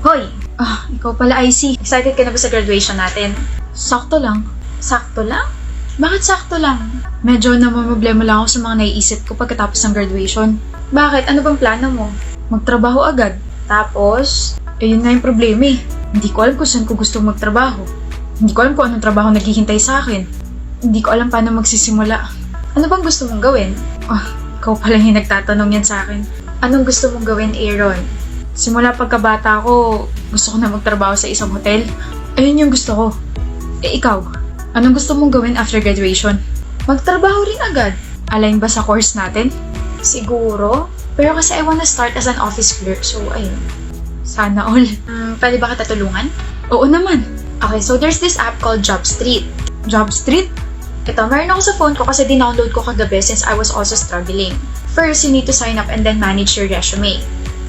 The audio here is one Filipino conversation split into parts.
Hoy! Ikaw pala, IC. Excited ka na ba sa graduation natin? Sakto lang. Sakto lang? Bakit sakto lang? Medyo namamroblema lang ako sa mga naiisip ko pagkatapos ng graduation. Bakit? Ano bang plano mo? Magtrabaho agad. Tapos, Yun nga yung problema eh. Hindi ko alam kung saan ko gusto magtrabaho. Hindi ko alam kung anong trabaho naghihintay sa akin. Hindi ko alam paano magsisimula. ano bang gusto mong gawin? Ikaw pala yung nagtatanong yan sa akin. Anong gusto mong gawin, Aaron? Simula pagkabata ko, gusto ko na magtrabaho sa isang hotel. Ayun yung gusto ko. Ikaw, anong gusto mong gawin after graduation? Magtrabaho rin agad. Align ba sa course natin? Siguro. Pero kasi I wanna start as an office clerk, so ayun. Sana all. Pwede ba kita tulungan? Oo naman. Okay, so there's this app called Job Street. Job Street? Ito, meron ako sa phone ko kasi dinownload ko kagabi since I was also struggling. First, you need to sign up and then manage your resume.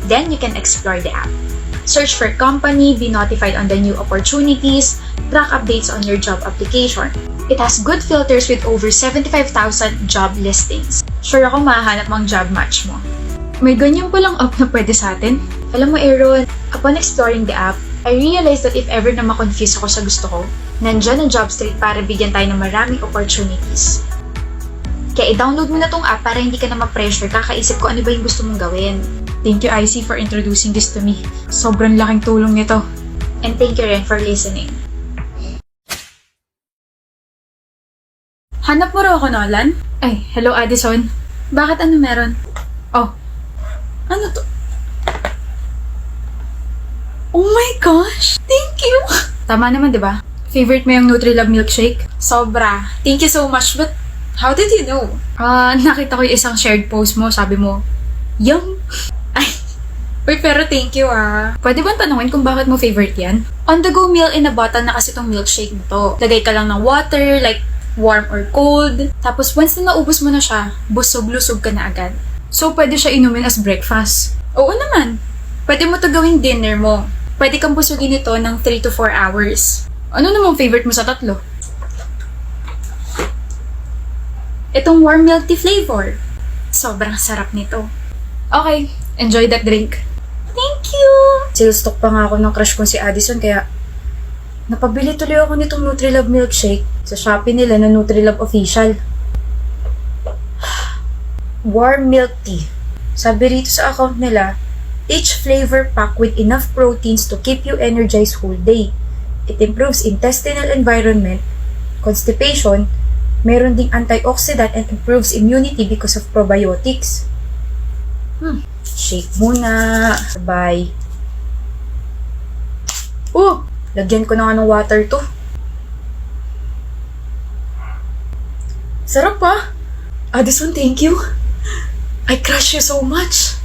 Then, you can explore the app. Search for company, be notified on the new opportunities, track updates on your job application. It has good filters with over 75,000 job listings. Sure ako mahahanap mo ang job match mo. May ganyan palang app na pwede sa atin? Alam mo, Aaron, upon exploring the app, I realized that if ever na ma-confuse ako sa gusto ko, nandyan ang Job Street para bigyan tayo ng maraming opportunities. Kaya i-download mo na tong app para hindi ka na ma-pressure kakaisip ko ano ba yung gusto mong gawin. Thank you, IC, for introducing this to me. Sobrang laking tulong nito. And thank you rin for listening. Hanap mo raw ako, Nolan? Ay, hello, Addison. Bakit ano meron? Ano to? Oh my gosh! Thank you! Tama naman, di ba? Favorite mo yung Nutrilove milkshake? Sobra. Thank you so much, but how did you know? Nakita ko yung isang shared post mo. Sabi mo, yum! Uy, pero thank you Pwede bang tanungin kung bakit mo favorite yan? On-the-go meal in a bottle na kasi tong milkshake na to. Lagay ka lang ng water, like warm or cold. Tapos once na naubos mo na siya, busog-lusog ka na agad. So, pwede siya inumin as breakfast? Oo naman. Pwede mo to gawing dinner mo. Pwede kang busugin ito ng 3 to 4 hours. Ano namang favorite mo sa tatlo? Itong warm milk tea flavor. Sobrang sarap nito. Okay, enjoy that drink. Thank you! Sales stock pa nga ako ng crush kong si Addison kaya napabili tuloy ako nitong Nutrilove milkshake sa Shopee nila na Nutrilove Official. Warm milk tea. Sabi rito sa account nila, each flavor packed with enough proteins to keep you energized whole day. It improves intestinal environment, constipation, meron ding antioxidant and improves immunity because of probiotics. Shake muna. Bye. Lagyan ko na nga ng water to. Sarap pa. Addison, thank you. I crush you so much.